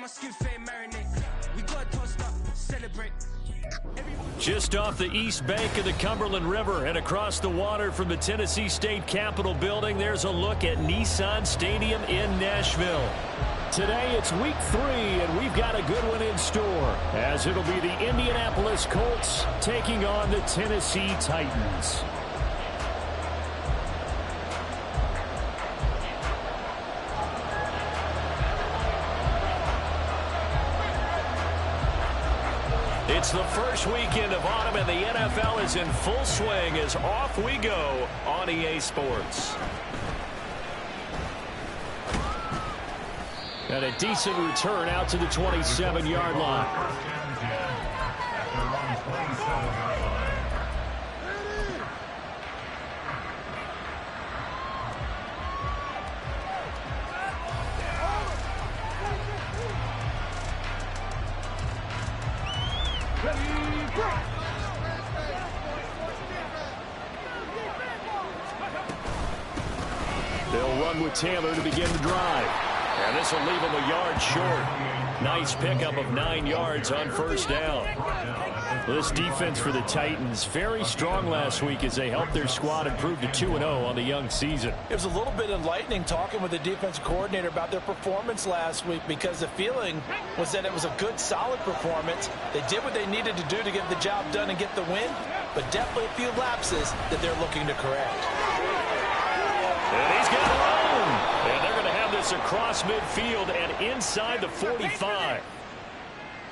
skin fade marinate. We got toast up, celebrate. Just off the east bank of the Cumberland River and across the water from the Tennessee State Capitol building, there's a look at Nissan Stadium in Nashville. Today it's week 3, and we've got a good one in store, as it'll be the Indianapolis Colts taking on the Tennessee Titans. It's the first weekend of autumn, and the NFL is in full swing as off we go on EA Sports. And a decent return out to the 27-yard line. They'll run with Taylor to begin the drive. And this will leave him a yard short. Nice pickup of 9 yards on first down. This defense for the Titans, very strong last week as they helped their squad improve to 2-0 on the young season. It was a little bit enlightening talking with the defensive coordinator about their performance last week, because the feeling was that it was a good, solid performance. They did what they needed to do to get the job done and get the win, but definitely a few lapses that they're looking to correct. And he's got it on. And they're going to have this across midfield and inside the 45.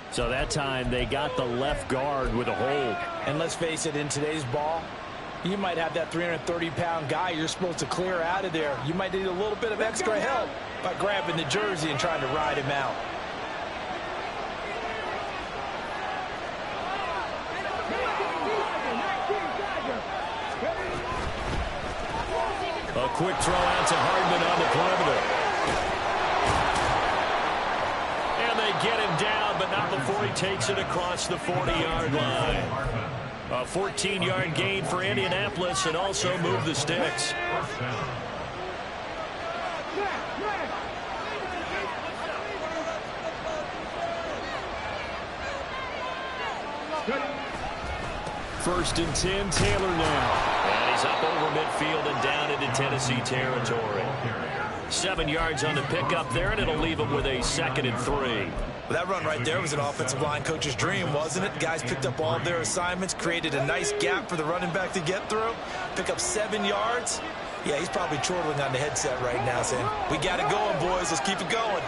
So that time they got the left guard with a hold. And let's face it, in today's ball, you might have that 330-pound guy you're supposed to clear out of there. You might need a little bit of extra help by grabbing the jersey and trying to ride him out. A quick throw out to Hardman on the perimeter. And they get him down, but not before he takes it across the 40-yard line. A 14-yard gain for Indianapolis, and also move the sticks. First and 10, Taylor now. And he's up over midfield and down into Tennessee territory. 7 yards on the pickup there, and it'll leave him with a 2nd and 3. Well, that run right there was an offensive line coach's dream, wasn't it? Guys picked up all of their assignments, created a nice gap for the running back to get through, pick up 7 yards. Yeah, he's probably chortling on the headset right now saying, we got it going, boys. Let's keep it going.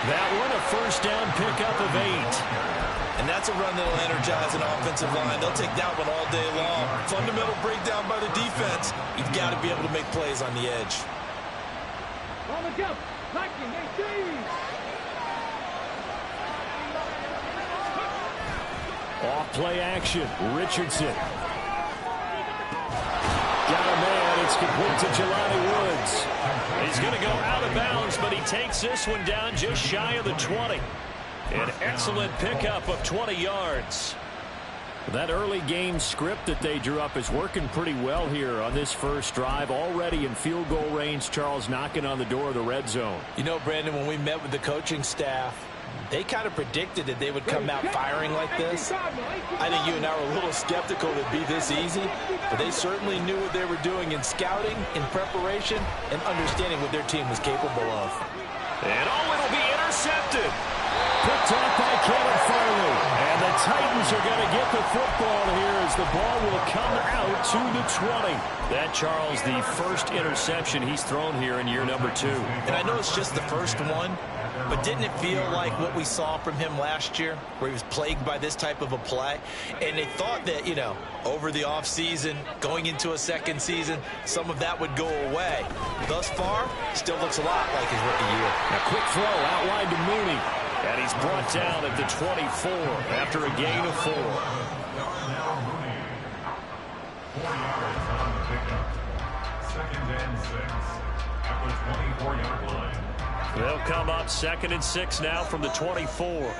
That one, a first down pickup of 8. And that's a run that'll energize an offensive line. They'll take that one all day long. Fundamental breakdown by the defense. You've got to be able to make plays on the edge. Off play action. Richardson. Got a man. It's complete to Jelani Woods. He's going to go out of bounds, but he takes this one down just shy of the 20. An excellent pickup of 20 yards. That early game script that they drew up is working pretty well here on this first drive. Already in field goal range, Charles knocking on the door of the red zone. You know, Brandon, when we met with the coaching staff, they kind of predicted that they would come out firing like this. I think you and I were a little skeptical it'd be this easy, but they certainly knew what they were doing in scouting, in preparation, and understanding what their team was capable of. And it'll be intercepted. Picked off by Kevin Farley. And the Titans are going to get the football here as the ball will come out to the 20. That, Charles, the first interception he's thrown here in year number 2. And I know it's just the first one, but didn't it feel like what we saw from him last year, where he was plagued by this type of a play? And they thought that, you know, over the offseason, going into a second season, some of that would go away. Thus far, still looks a lot like his rookie year. A quick throw out wide to Mooney. And he's brought down at the 24 after a gain of 4. 4 yards on the pickup. 2nd and 6 at the 24-yard line. They'll come up 2nd and 6 now from the 24.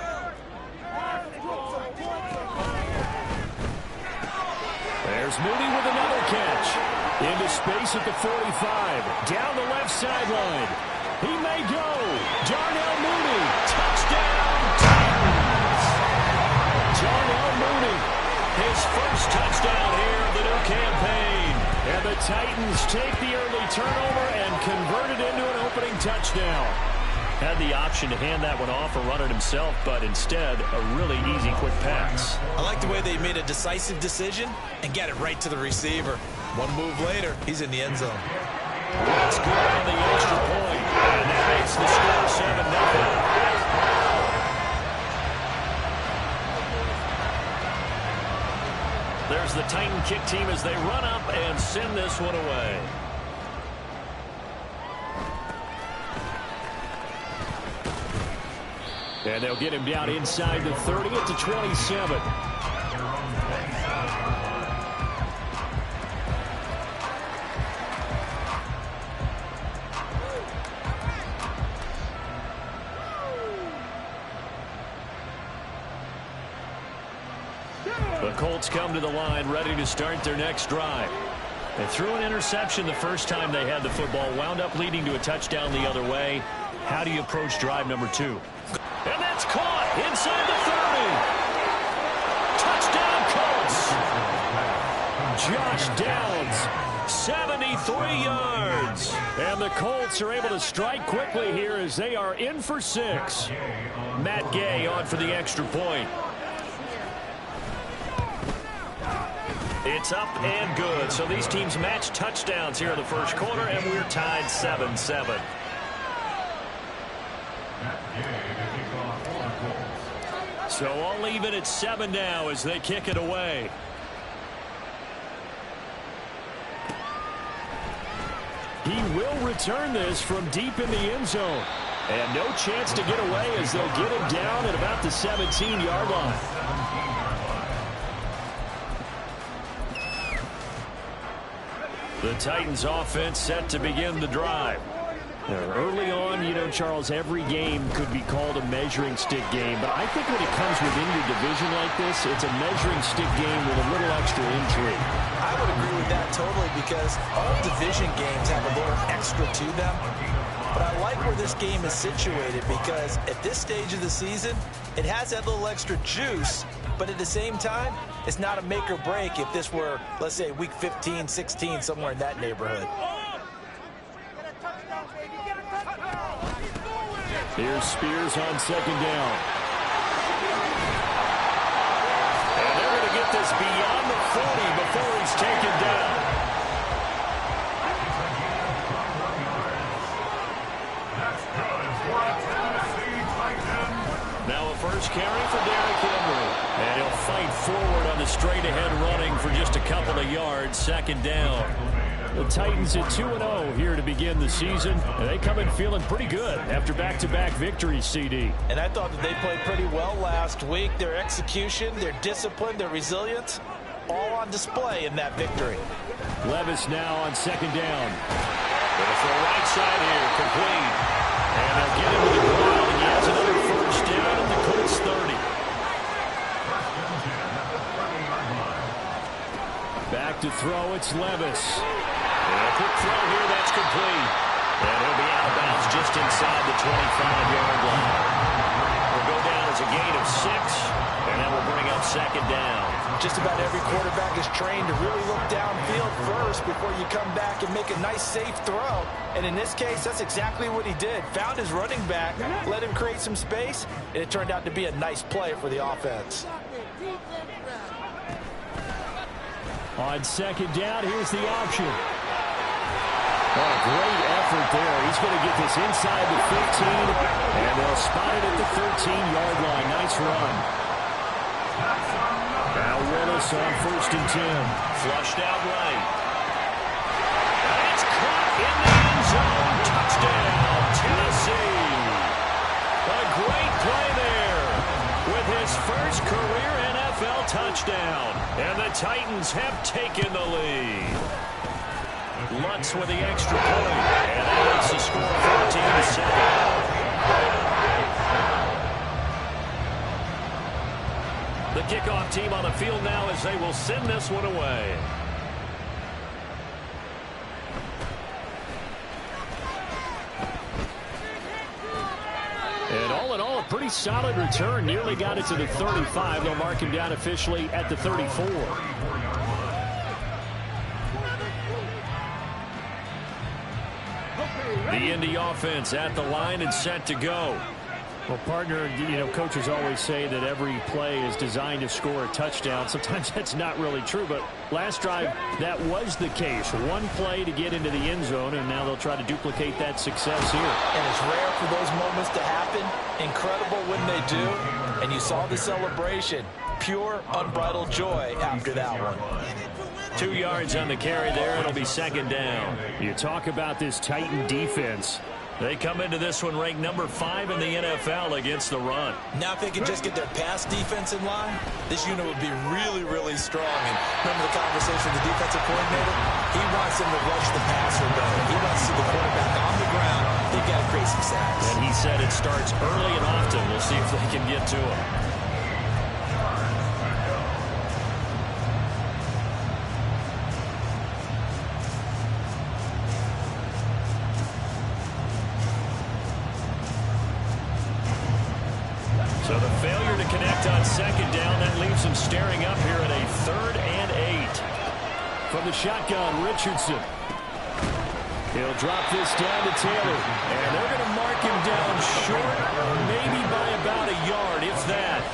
There's Mooney with another catch. Into space at the 45. Down the left sideline. He may go. Darnell Mooney. Touchdown, Titans. Darnell Mooney. His first touchdown here of the new campaign. And the Titans take the early turnover and convert it into an opening touchdown. Had the option to hand that one off or run it himself, but instead, a really easy, quick pass. I like the way they made a decisive decision and get it right to the receiver. One move later, he's in the end zone. That's good on the extra point. And that makes the score 7-0. There's the Titan kick team as they run up and send this one away. And they'll get him down inside the 30 at the 27. The Colts come to the line ready to start their next drive. They threw an interception the first time they had the football, wound up leading to a touchdown the other way. How do you approach drive number 2? And that's caught inside the 30. Touchdown, Colts. Josh Downs, 73 yards. And the Colts are able to strike quickly here as they are in for 6. Matt Gay on for the extra point. It's up and good. So these teams match touchdowns here in the first quarter, and we're tied 7-7. So I'll leave it at 7 now as they kick it away. He will return this from deep in the end zone. And no chance to get away as they'll get him down at about the 17-yard line. The Titans offense set to begin the drive. Early on, you know, Charles, every game could be called a measuring stick game. But I think when it comes within your division like this, it's a measuring stick game with a little extra intrigue. I would agree with that totally because all division games have a little extra to them. But I like where this game is situated because at this stage of the season, it has that little extra juice. But at the same time, it's not a make or break if this were, let's say, week 15, 16, somewhere in that neighborhood. Here's Spears on second down. And they're going to get this beyond the 40 before he's taken down. Now a first carry for Derrick Henry. And he'll fight forward on the straight-ahead running for just a couple of yards. Second down. The Titans at 2-0 here to begin the season. And they come in feeling pretty good after back-to-back victories, CD. And I thought that they played pretty well last week. Their execution, their discipline, their resilience, all on display in that victory. Levis now on second down. It's the right side here, complete. And they'll get him to the ground, and he has another first down at the Colts 30. Back to throw, it's Levis. And a quick throw here, that's complete. And he'll be out of bounds just inside the 25-yard line. Will go down as a gain of 6, and that will bring up second down. Just about every quarterback is trained to really look downfield first before you come back and make a nice, safe throw. And in this case, that's exactly what he did. Found his running back, let him create some space, and it turned out to be a nice play for the offense. On second down, here's the option. Oh, great effort there. He's going to get this inside the 15, and they'll spot it at the 13-yard line. Nice run. Now Willis on first and 10. Flushed out right. And it's caught in the end zone. Touchdown, Tennessee. A great play there with his first career NFL touchdown. And the Titans have taken the lead. Lutz with the extra point. And that makes the score 14-7. The kickoff team on the field now as they will send this one away. And all in all, a pretty solid return. Nearly got it to the 35. They'll mark him down officially at the 34. The Indy offense at the line and set to go. Well, partner, coaches always say that every play is designed to score a touchdown. Sometimes that's not really true, but last drive, that was the case. One play to get into the end zone, and now they'll try to duplicate that success here. And it's rare for those moments to happen. Incredible when they do. And you saw the celebration. Pure, unbridled joy after that one. 2 yards on the carry there. It'll be second down. You talk about this Titan defense. They come into this one ranked number 5 in the NFL against the run. Now if they can just get their pass defense in line, this unit would be really, really strong. And remember the conversation with the defensive coordinator? He wants them to rush the passer better. He wants to see the quarterback on the ground. They've got to create some sacks. And he said it starts early and often. We'll see if they can get to him. So the failure to connect on second down, that leaves them staring up here at a 3rd and 8. From the shotgun, Richardson. He'll drop this down to Taylor. And they're going to mark him down short, maybe by about a yard, if that.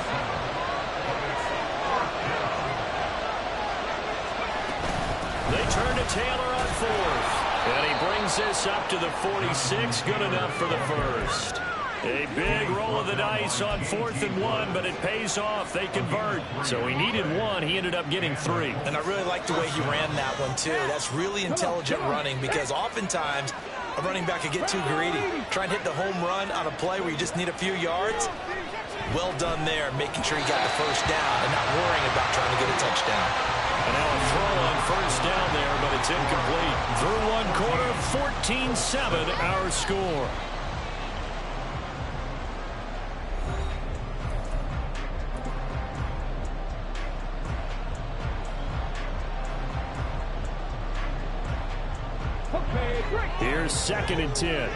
They turn to Taylor on 4th. And he brings this up to the 46, good enough for the first. A big roll of the dice on 4th and 1, but it pays off. They convert. So he needed 1. He ended up getting 3. And I really like the way he ran that one, too. That's really intelligent running because oftentimes a running back could get too greedy. Try and hit the home run on a play where you just need a few yards. Well done there, making sure he got the first down and not worrying about trying to get a touchdown. And now a throw on first down there, but it's incomplete. Through one quarter, 14-7 our score. Here's 2nd and 10.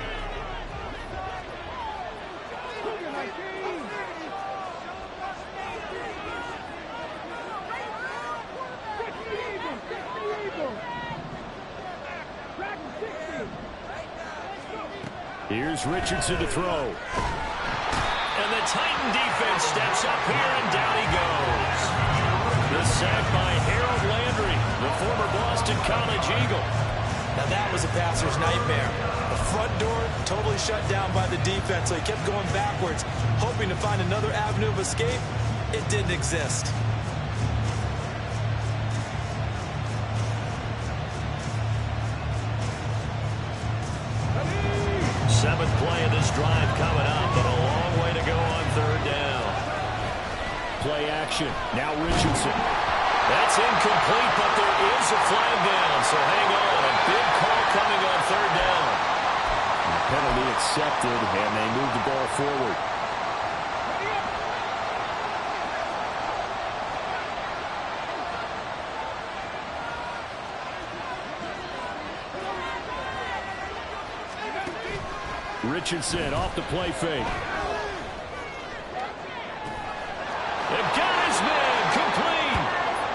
Here's Richardson to throw. And the Titan defense steps up here, and down he goes. The sack by Harold Landry, the former Boston College Eagle. Now that was a passer's nightmare. The front door totally shut down by the defense, so he kept going backwards, hoping to find another avenue of escape. It didn't exist. 7th play of this drive coming up, but a long way to go on 3rd down. Play action. Now Richardson. That's incomplete, but there is a flag down, so hang on. A big call coming on 3rd down. The penalty accepted, and they move the ball forward. Richardson off the play fake. They've got his man complete.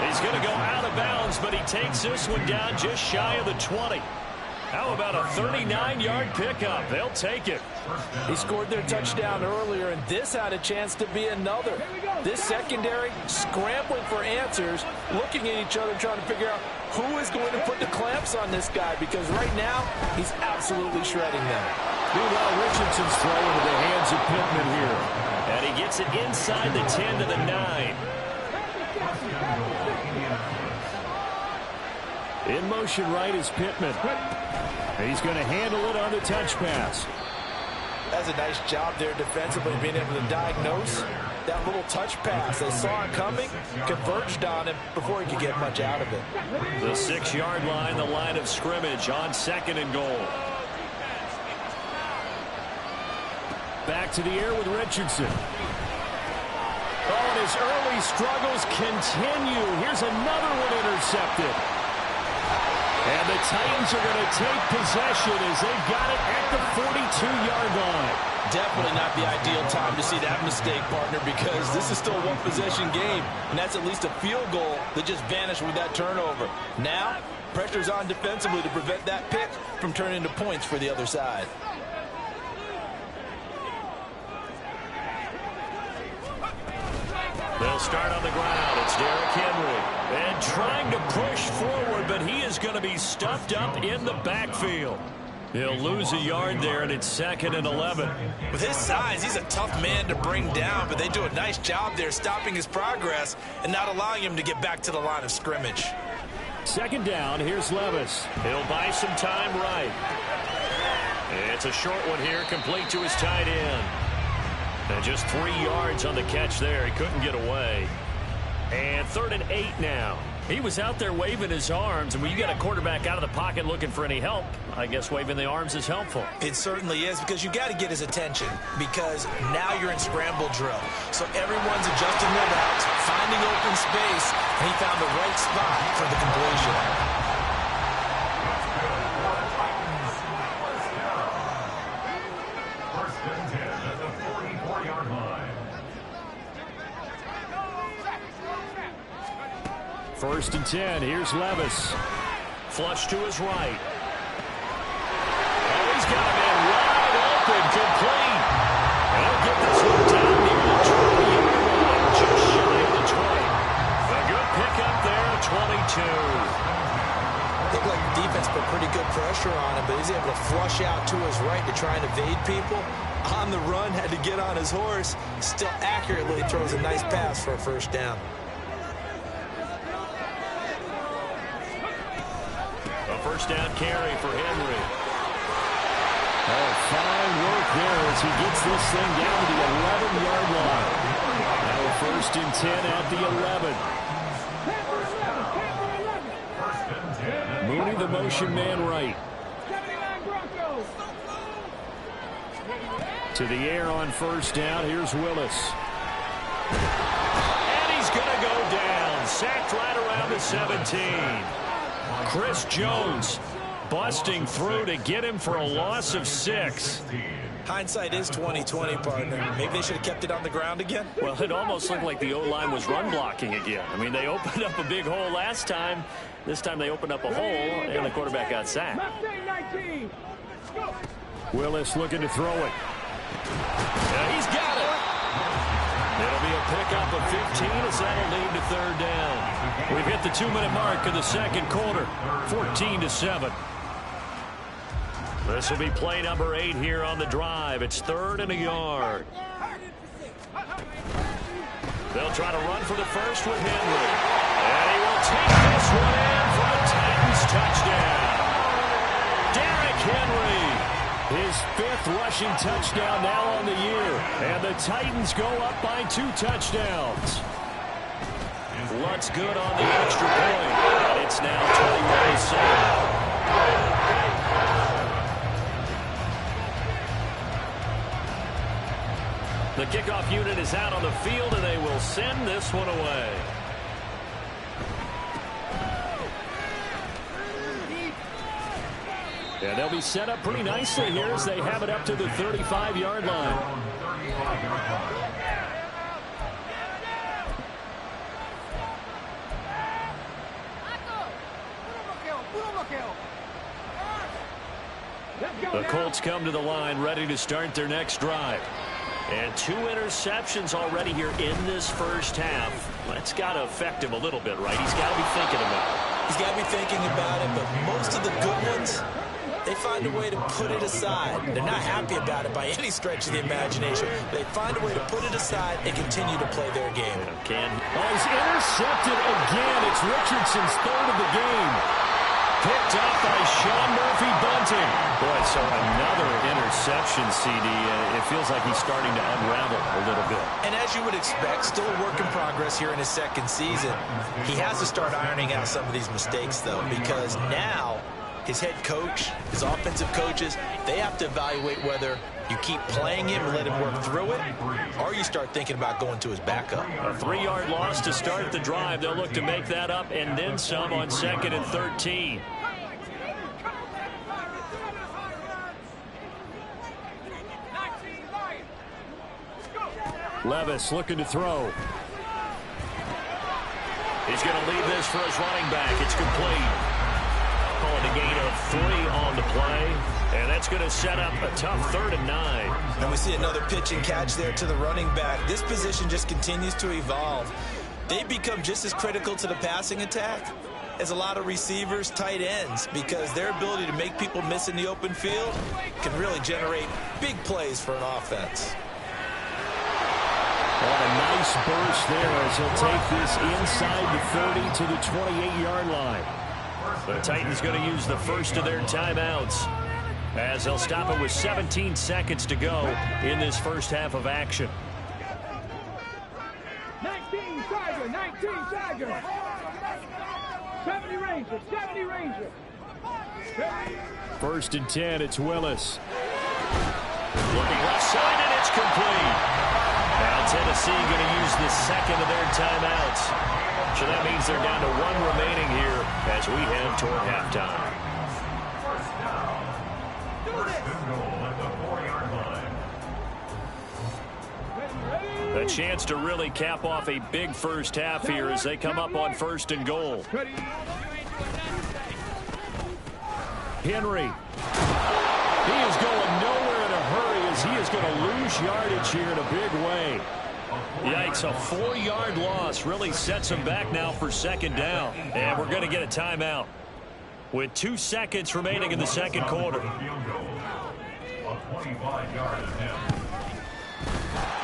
He's going to go out of bounds, but he takes this one down just shy of the 20. How about a 39-yard pickup? They'll take it. He scored their touchdown earlier, and this had a chance to be another. This secondary scrambling for answers, looking at each other, trying to figure out who is going to put the clamps on this guy, because right now he's absolutely shredding them. Meanwhile, Richardson's throw into the hands of Pittman here. And he gets it inside the 10 to the 9. In motion right is Pittman. He's going to handle it on the touch pass. That's a nice job there defensively, being able to diagnose that little touch pass. They saw it coming, converged on him before he could get much out of it. The 6-yard line, the line of scrimmage on 2nd and goal. Back to the air with Richardson. Oh, and his early struggles continue. Here's another one intercepted. And the Titans are going to take possession as they've got it at the 42-yard line. Definitely not the ideal time to see that mistake, partner, because this is still a one-possession game, and that's at least a field goal that just vanished with that turnover. Now, pressure's on defensively to prevent that pick from turning into points for the other side. They'll start on the ground. It's Derrick Henry. And trying to push forward, but he is going to be stuffed up in the backfield. He'll lose a yard there, and it's 2nd and 11. With his size, he's a tough man to bring down, but they do a nice job there stopping his progress and not allowing him to get back to the line of scrimmage. 2nd down, here's Levis. He'll buy some time right. It's a short one here, complete to his tight end. And just 3 yards on the catch there. He couldn't get away. And 3rd and 8 now. He was out there waving his arms, and when you get a quarterback out of the pocket looking for any help, I guess waving the arms is helpful. It certainly is, because you got to get his attention, because now you're in scramble drill. So everyone's adjusting their routes, finding open space, and he found the right spot for the completion. First and 10. Here's Levis. Flush to his right. Oh, he's got a man wide open, complete. And he'll get this one down near the 20-yard line, just shy of the 20. A good pickup there, 22. Looked like the defense put pretty good pressure on him, but he's able to flush out to his right to try and evade people. On the run, had to get on his horse. Still accurately throws a nice pass for a first down. First down carry for Henry. Oh, fine work there as he gets this thing down to the 11-yard line. Now 1st and 10 at the 11. Mooney, the motion man right. To the air on 1st down. Here's Willis. And he's going to go down. Sacked right around the 17. Chris Jones busting through to get him for a loss of 6. Hindsight is 20/20, partner. Maybe they should have kept it on the ground again. Well, it almost looked like the O-line was run blocking again. I mean, they opened up a big hole last time. This time they opened up a hole, and the quarterback got sacked. Willis looking to throw it. Yeah, he's got it. It'll be a pickup of 15 as that'll lead to 3rd down. We've hit the 2-minute mark of the 2nd quarter, 14-7. This will be play number 8 here on the drive. It's 3rd and a yard. They'll try to run for the first with Henry. And he will take this one in for a Titans touchdown. Derrick Henry. His 5th rushing touchdown now on the year. And the Titans go up by 2 touchdowns. Lutz good on the extra point. And it's now 21-7. The kickoff unit is out on the field, and they will send this one away. And they'll be set up pretty nicely here as they have it up to the 35-yard line. The Colts come to the line ready to start their next drive. And 2 interceptions already here in this first half. That's got to affect him a little bit, right? He's got to be thinking about it. He's got to be thinking about it, but most of the good ones, they find a way to put it aside. They're not happy about it by any stretch of the imagination. They find a way to put it aside and continue to play their game. Oh, he's intercepted again. It's Richardson's 3rd of the game. Picked up by Sean Murphy-Bunting. Boy, so another interception, CD. It feels like he's starting to unravel a little bit. And as you would expect, still a work in progress here in his 2nd season. He has to start ironing out some of these mistakes, though, because now his head coach, his offensive coaches, they have to evaluate whether You keep playing him and let him work through it, or you start thinking about going to his backup. A 3-yard loss to start the drive. They'll look to make that up and then some on 2nd and 13. Levis looking to throw. He's going to leave this for his running back. It's complete. Calling a gain of 3 on the play. And that's going to set up a tough 3rd and 9. And we see another pitch and catch there to the running back. This position just continues to evolve. They become just as critical to the passing attack as a lot of receivers, tight ends, because their ability to make people miss in the open field can really generate big plays for an offense. And a nice burst there as he'll take this inside the 30 to the 28-yard line. The Titans going to use the first of their timeouts as they'll stop it with 17 seconds to go in this first half of action. 19 Tiger, 19 Tiger. 70 Ranger, 70 Ranger. 1st and 10, it's Willis. Looking left side, and it's complete. Now Tennessee going to use the second of their timeouts. So that means they're down to 1 remaining here as we head toward halftime. A chance to really cap off a big first half here as they come up on 1st and goal. Henry. He is going nowhere in a hurry as he is going to lose yardage here in a big way. Yikes, a 4-yard loss really sets him back now for 2nd down. And we're going to get a timeout with 2 seconds remaining in the 2nd quarter.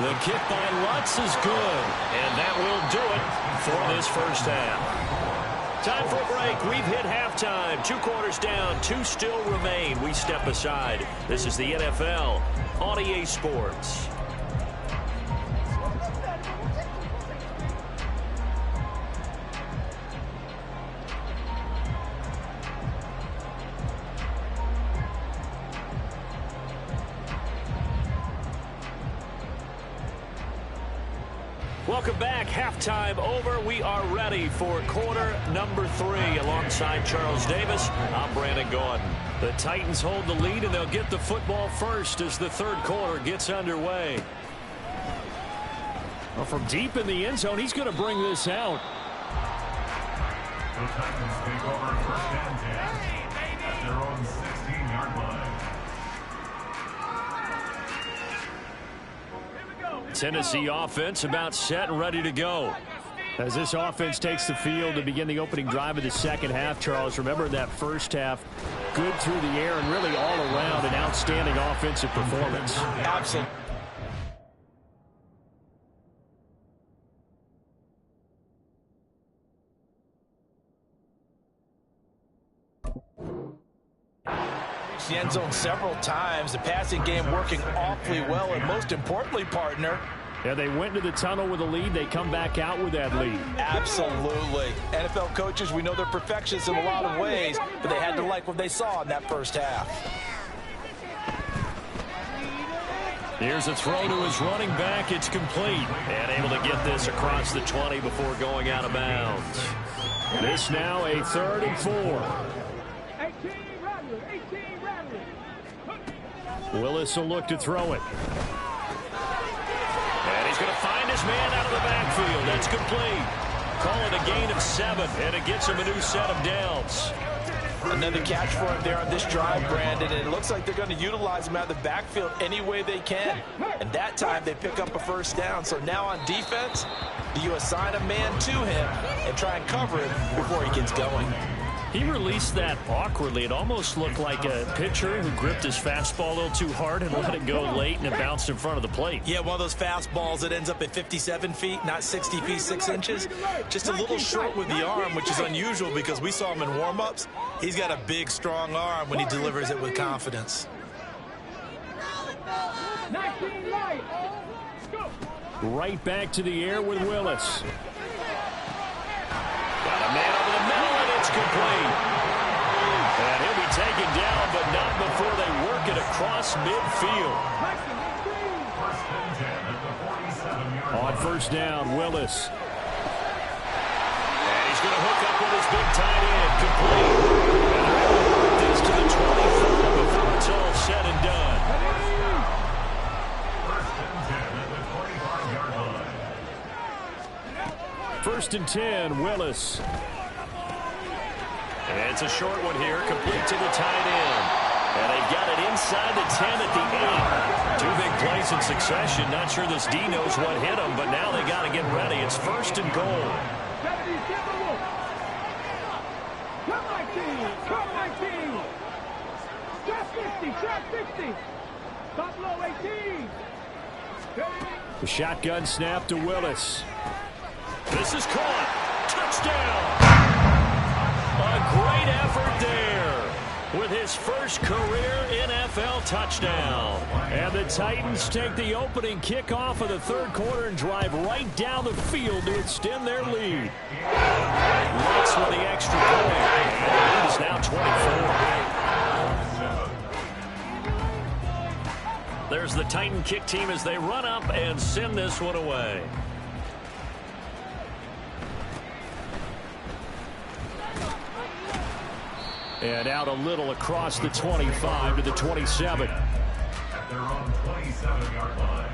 The kick by Lutz is good, and that will do it for this first half. Time for a break. We've hit halftime. 2 quarters down, 2 still remain. We step aside. This is the NFL on EA Sports. Welcome back. Halftime over. We are ready for quarter number 3 alongside Charles Davis. I'm Brandon Gordon. The Titans hold the lead, and they'll get the football first as the 3rd quarter gets underway. Well, from deep in the end zone, he's going to bring this out. The Titans take over 1st and 10 at their own 16-yard line. Tennessee offense about set and ready to go. As this offense takes the field to begin the opening drive of the 2nd half, Charles, remember that first half, good through the air and really all around an outstanding offensive performance. Absolutely. The end zone several times. The passing game working awfully well, and most importantly, partner, Yeah, they went to the tunnel with a lead. They come back out with that lead. Absolutely. NFL coaches, we know they're perfectionists in a lot of ways, but they had to like what they saw in that first half. Here's a throw to his running back. It's complete. And able to get this across the 20 before going out of bounds. This now a 3rd and 4. Willis will look to throw it. And he's going to find his man out of the backfield. That's complete. Call it a gain of 7, and it gets him a new set of downs. Another catch for him there on this drive, Brandon, and it looks like they're going to utilize him out of the backfield any way they can. And that time they pick up a first down. So now on defense, do you assign a man to him and try and cover him before he gets going? He released that awkwardly. It almost looked like a pitcher who gripped his fastball a little too hard and let it go late, and it bounced in front of the plate. Yeah, one of those fastballs that ends up at 57 feet, not 60 feet, 6 inches. Just a little short with the arm, which is unusual because we saw him in warm-ups. He's got a big, strong arm when he delivers it with confidence. Right back to the air with Willis. Got a man over the middle, and it's complete. And he'll be taken down, but not before they work it across across midfield. First and 10 at the 47-yard line. On first down, Willis. And he's going to hook up with his big tight end, complete. And they're able to work this to the 24 before it's all said and done. First and 10 at the 25-yard line. First and 10, Willis. And it's a short one here, complete to the tight end. And they've got it inside the 10 at the 8. Two big plays in succession. Not sure this D knows what hit them, but now they got to get ready. It's first and goal. Come my team! Come my team! Shot 50! Shot 50! Top low 18! The shotgun snap to Willis. This is caught. Touchdown! A great effort there with his first career NFL touchdown. And the Titans take the opening kickoff of the third quarter and drive right down the field to extend their lead. Looks for the extra point. And the lead is now 24. There's the Titan kick team as they run up and send this one away. And out a little across the 25 to the 27. At their own 27-yard line.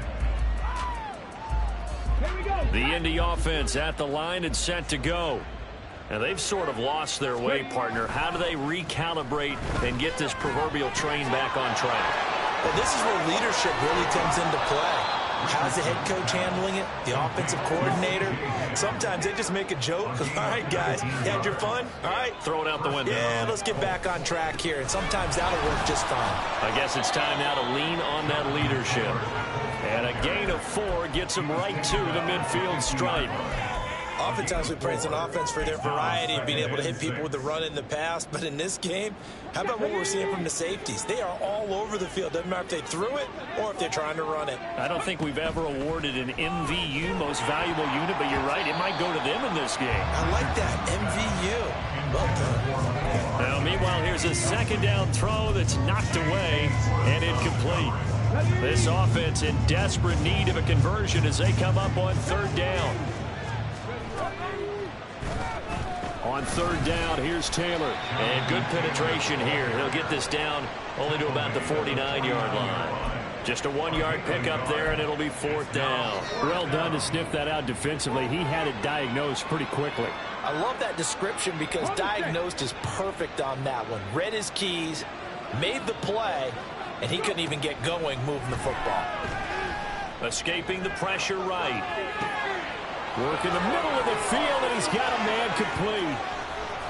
Here we go! The Indy offense at the line and set to go. And they've sort of lost their way, partner. How do they recalibrate and get this proverbial train back on track? Well, this is where leadership really comes into play. How's the head coach handling it? The offensive coordinator? Sometimes they just make a joke. All right, guys, you had your fun? All right. Throw it out the window. Yeah, let's get back on track here. And sometimes that'll work just fine. I guess it's time now to lean on that leadership. And a gain of 4 gets them right to the midfield stripe. Oftentimes we praise an offense for their variety of being able to hit people with the run in the pass. But in this game, how about what we're seeing from the safeties? They are all over the field. Doesn't matter if they threw it or if they're trying to run it. I don't think we've ever awarded an MVU, most valuable unit, but you're right, it might go to them in this game. I like that, MVU. Well done. Now, meanwhile, here's a second down throw that's knocked away and incomplete. This offense in desperate need of a conversion as they come up on third down. On third down, here's Taylor. And good penetration here. He'll get this down only to about the 49-yard line. Just a 1-yard pickup there, and it'll be fourth down. Well done to sniff that out defensively. He had it diagnosed pretty quickly. I love that description because diagnosed is perfect on that one. Read his keys, made the play, and he couldn't even get going moving the football. Escaping the pressure right. Work in the middle of the field, and he's got a man complete.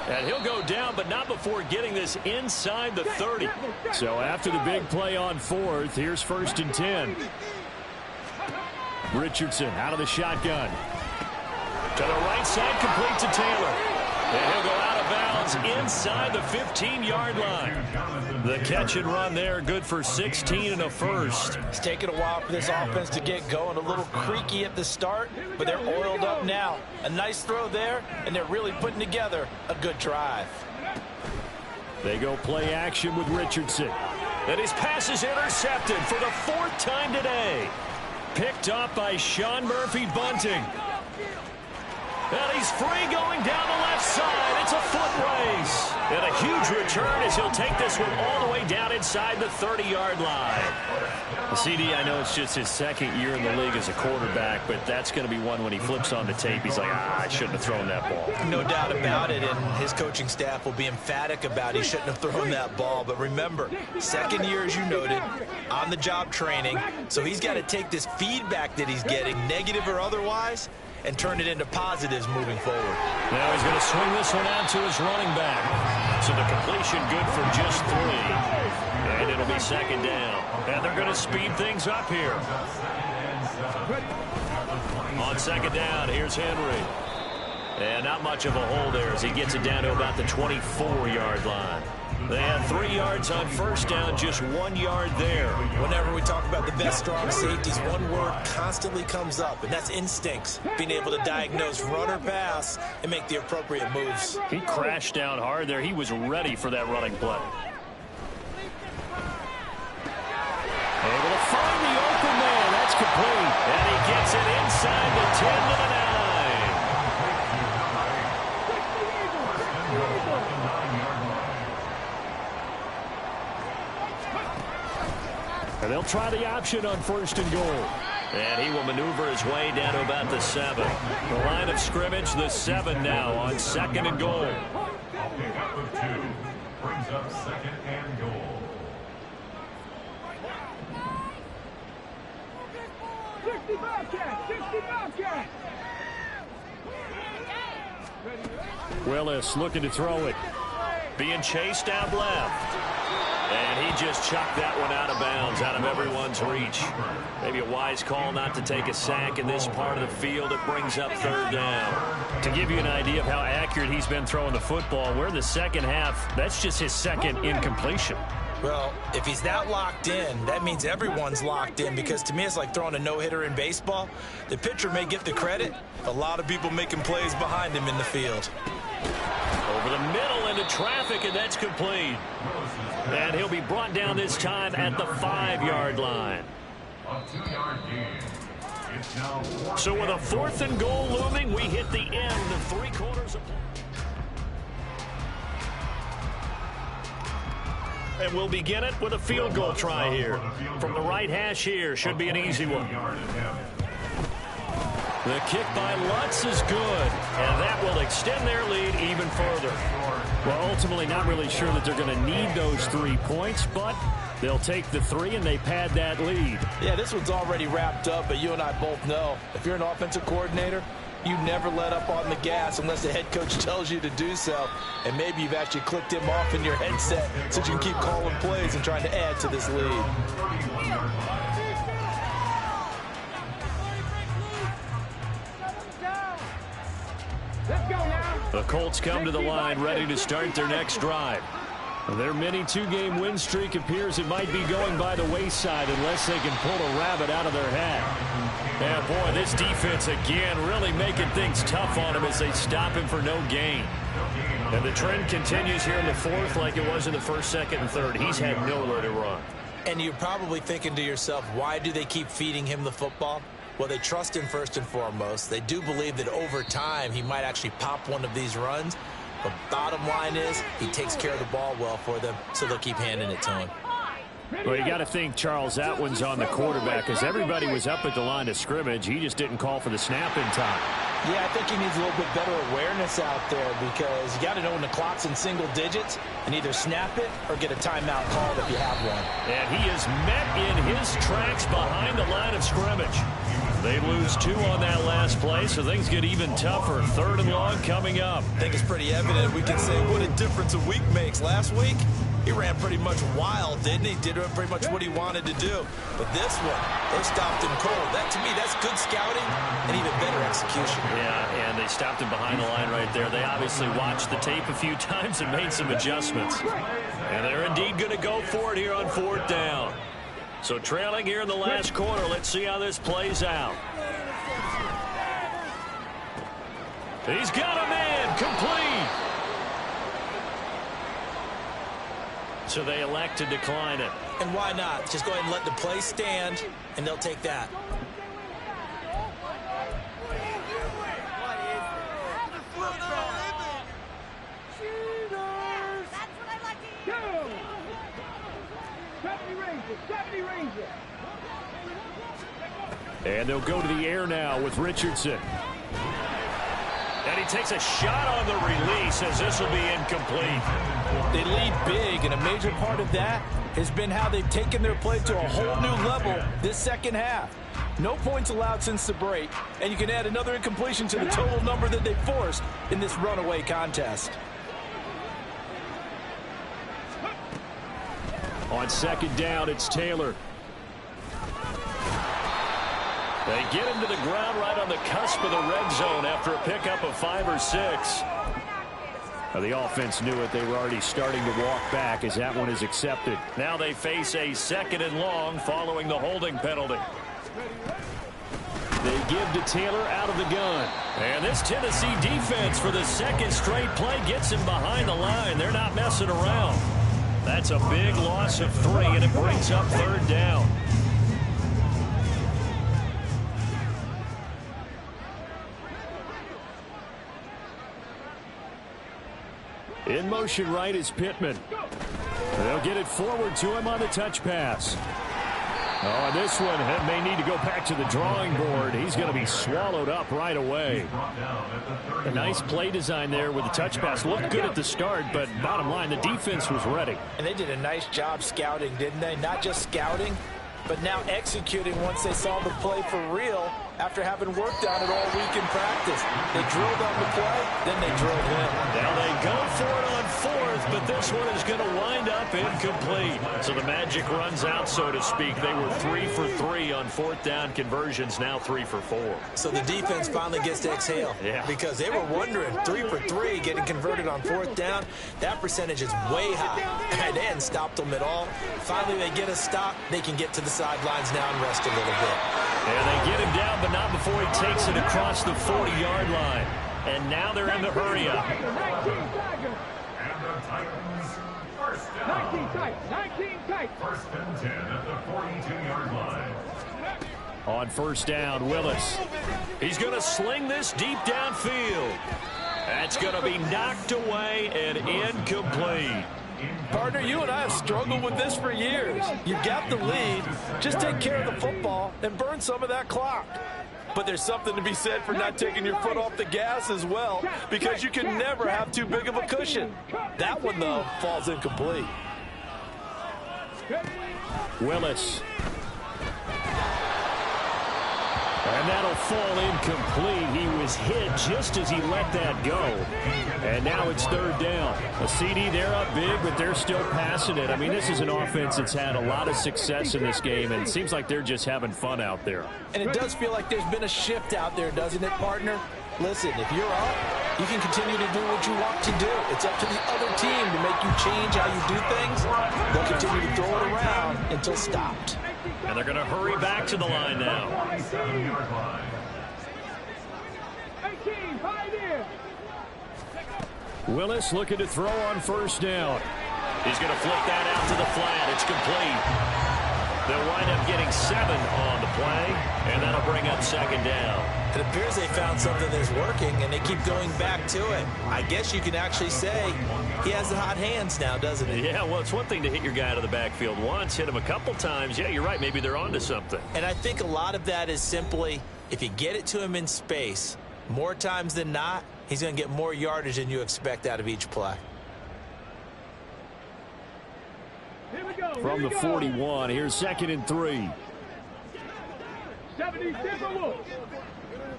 And he'll go down, but not before getting this inside the 30. So after the big play on fourth, here's first and 10. Richardson out of the shotgun. To the right side, complete to Taylor. And he'll go out of bounds inside the 15-yard line. The catch and run there, good for 16 and a first. It's taken a while for this offense to get going. A little creaky at the start, but they're oiled up now. A nice throw there, and they're really putting together a good drive. They go play action with Richardson. And his pass is intercepted for the 4th time today. Picked up by Sean Murphy-Bunting. And he's free going down the left side. It's a foot race. And a huge return as he'll take this one all the way down inside the 30-yard line. CD, I know it's just his second year in the league as a quarterback, but that's going to be one when he flips on the tape. He's like, I shouldn't have thrown that ball. No doubt about it, and his coaching staff will be emphatic about he shouldn't have thrown that ball. But remember, second year, as you noted, on-the-job training, so he's got to take this feedback that he's getting, negative or otherwise, and turn it into positives moving forward. Now he's going to swing this one out to his running back. So the completion good for just 3. And it'll be second down. And they're going to speed things up here. On second down, here's Henry. And not much of a hole there as he gets it down to about the 24-yard line. They had 3 yards on first down, just 1 yard there. Whenever we talk about the best strong safeties, one word constantly comes up, and that's instincts. Being able to diagnose run or pass and make the appropriate moves. He crashed down hard there. He was ready for that running play. find the open man. That's complete. And he gets it inside the 10 to the 9. And they'll try the option on 1st and goal. And he will maneuver his way down to about the 7. The line of scrimmage, the 7 now on 2nd and goal. A pickup of 2 brings up 2nd and goal. 65 catch, 65 catch. Willis looking to throw it. Being chased out left. And he just chucked that one out of bounds, out of everyone's reach. Maybe a wise call not to take a sack in this part of the field. It brings up 3rd down. To give you an idea of how accurate he's been throwing the football, we're in the 2nd half. That's just his 2nd incompletion. Well, if he's that locked in, that means everyone's locked in, because to me it's like throwing a no-hitter in baseball. The pitcher may get the credit. A lot of people making plays behind him in the field. Over the middle into traffic, and that's complete. And he'll be brought down this time at the 5-yard line. A 2-yard gain. It's now 4th. So with a 4th and goal looming, we hit the end of 3 quarters of play. And we'll begin it with a field goal try here. From the right hash here, should be an easy one. The kick by Lutz is good, and that will extend their lead even further. Well, ultimately not really sure that they're going to need those 3 points, but they'll take the 3 and they pad that lead. Yeah, this one's already wrapped up, but you and I both know if you're an offensive coordinator, you never let up on the gas unless the head coach tells you to do so. And maybe you've actually clicked him off in your headset so you can keep calling plays and trying to add to this lead. The Colts come to the line ready to start their next drive. Their mini 2-game win streak appears it might be going by the wayside unless they can pull a rabbit out of their hat. And boy, this defense again really making things tough on him as they stop him for no gain. And the trend continues here in the 4th like it was in the 1st, 2nd, and 3rd. He's had nowhere to run. And you're probably thinking to yourself, why do they keep feeding him the football? Well, they trust him first and foremost. They do believe that over time he might actually pop one of these runs. But bottom line is he takes care of the ball well for them, so they'll keep handing it to him. Well, you got to think, Charles, that one's on the quarterback because everybody was up at the line of scrimmage. He just didn't call for the snap in time. Yeah, I think he needs a little bit better awareness out there because you got to know when the clock's in single digits and either snap it or get a timeout called if you have one. And he is met in his tracks behind the line of scrimmage. They lose 2 on that last play, so things get even tougher. 3rd and long coming up. I think it's pretty evident. We can say what a difference a week makes. Last week, he ran pretty much wild, didn't he? Did pretty much what he wanted to do. But this one, they stopped him cold. That, to me, that's good scouting and even better execution. Yeah, and they stopped him behind the line right there. They obviously watched the tape a few times and made some adjustments. And they're indeed going to go for it here on 4th down. So trailing here in the last quarter, let's see how this plays out. He's got a man, complete. So they elect to decline it. And why not? Just go ahead and let the play stand, and they'll take that. And they'll go to the air now with Richardson. And he takes a shot on the release as this will be incomplete. They lead big, and a major part of that has been how they've taken their play to a whole new level this 2nd half. No points allowed since the break, and you can add another incompletion to the total number that they forced in this runaway contest. On 2nd down, it's Taylor. They get him to the ground right on the cusp of the red zone after a pickup of 5 or 6. Now, the offense knew it. They were already starting to walk back as that one is accepted. Now they face a 2nd and long following the holding penalty. They give to Taylor out of the gun. And this Tennessee defense for the 2nd straight play gets him behind the line. They're not messing around. That's a big loss of 3, and it brings up 3rd down. In motion right is Pittman. They'll get it forward to him on the touch pass. Oh, this one may need to go back to the drawing board. He's going to be swallowed up right away. A nice play design there with the touch pass. Looked good at the start, but bottom line, the defense was ready. And they did a nice job scouting, didn't they? Not just scouting, but now executing once they saw the play for real after having worked on it all week in practice. They drilled on the play, then they drilled him. Now they go for it on fourth, but this one is going to wind up incomplete. So the magic runs out, so to speak. They were 3 for 3 on fourth down conversions, now 3 for 4. So the defense finally gets to exhale. Yeah. Because they were wondering, 3 for 3 getting converted on fourth down. That percentage is way high. And they hadn't stopped them at all. Finally, they get a stop. They can get to the sidelines now and rest a little bit. And they get him down, but not before he takes it across the 40-yard line. And now they're in the hurry up. And the Titans, first down. 19 tight. First and 10 at the 42-yard line. On first down, Willis. He's going to sling this deep downfield. That's going to be knocked away and incomplete. Partner, you and I have struggled with this for years. You've got the lead. Just take care of the football and burn some of that clock. But there's something to be said for not taking your foot off the gas as well, because you can never have too big of a cushion. That one, though, falls incomplete. Willis. And that'll fall incomplete. He was hit just as he let that go. And now it's third down. A CD, they're up big, but they're still passing it. I mean, this is an offense that's had a lot of success in this game, and it seems like they're just having fun out there. And it does feel like there's been a shift out there, doesn't it, partner? Listen, if you're up, you can continue to do what you want to do. It's up to the other team to make you change how you do things. They'll continue to throw it around until stopped. And they're going to hurry back to the line now. 47-yard line. 18, 5 in. Willis looking to throw on first down. He's going to flip that out to the flat. It's complete. They'll wind up getting 7 on the play, and that'll bring up second down. It appears they found something that's working, and they keep going back to it. I guess you can actually say he has the hot hands now, doesn't he? Yeah, well, it's one thing to hit your guy out of the backfield once, hit him a couple times. Yeah, you're right. Maybe they're onto something. And I think a lot of that is simply, if you get it to him in space, more times than not, he's going to get more yardage than you expect out of each play. From the 41, here's 2nd and 3. 70 Timberwolves.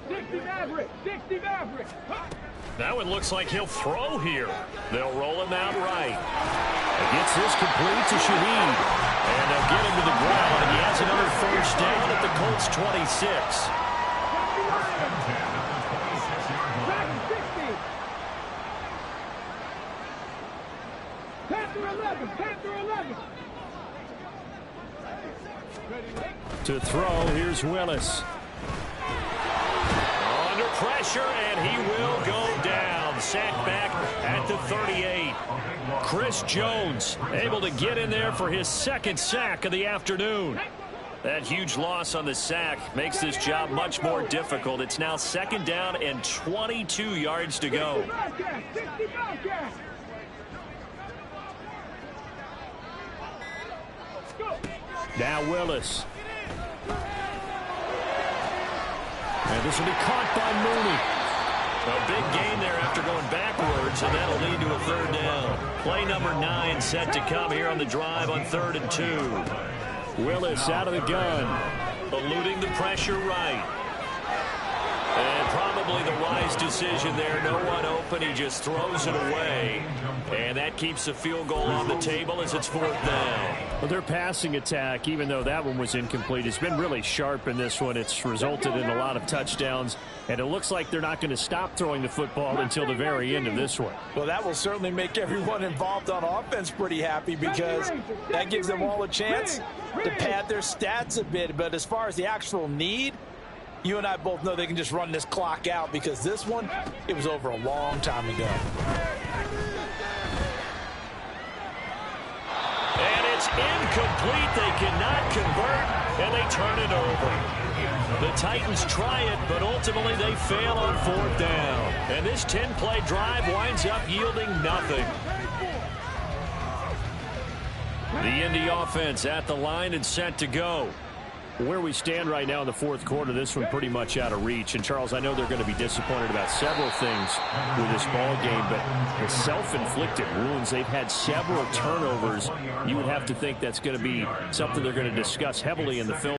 60 Maverick. 60 Maverick. That one looks like he'll throw here. They'll roll him out right. Gets this complete to Shaheed. And they'll get him to the ground. He has another first down at the Colts 26. To throw, here's Willis. Under pressure, and he will go down. Sacked back at the 38. Chris Jones able to get in there for his 2nd sack of the afternoon. That huge loss on the sack makes this job much more difficult. It's now 2nd down and 22 yards to go. Now Willis. And this will be caught by Mooney. A big gain there after going backwards, and that'll lead to a third down. Play number 9 set to come here on the drive on 3rd and 2. Willis out of the gun. Eluding the pressure right. And probably the wise decision there. No one open. He just throws it away. And that keeps the field goal on the table as it's 4th down. Well, their passing attack, even though that one was incomplete, has been really sharp in this one. It's resulted in a lot of touchdowns. And it looks like they're not going to stop throwing the football until the very end of this one. Well, that will certainly make everyone involved on offense pretty happy, because that gives them all a chance to pad their stats a bit. But as far as the actual need, you and I both know they can just run this clock out, because this one, it was over a long time ago. And it's incomplete. They cannot convert. and they turn it over. The Titans try it, but ultimately they fail on 4th down. And this 10-play drive winds up yielding nothing. The Indy offense at the line and set to go. Where we stand right now in the 4th quarter, this one pretty much out of reach. And, Charles, I know they're going to be disappointed about several things with this ball game, but the self-inflicted wounds, they've had several turnovers. You would have to think that's going to be something they're going to discuss heavily in the film.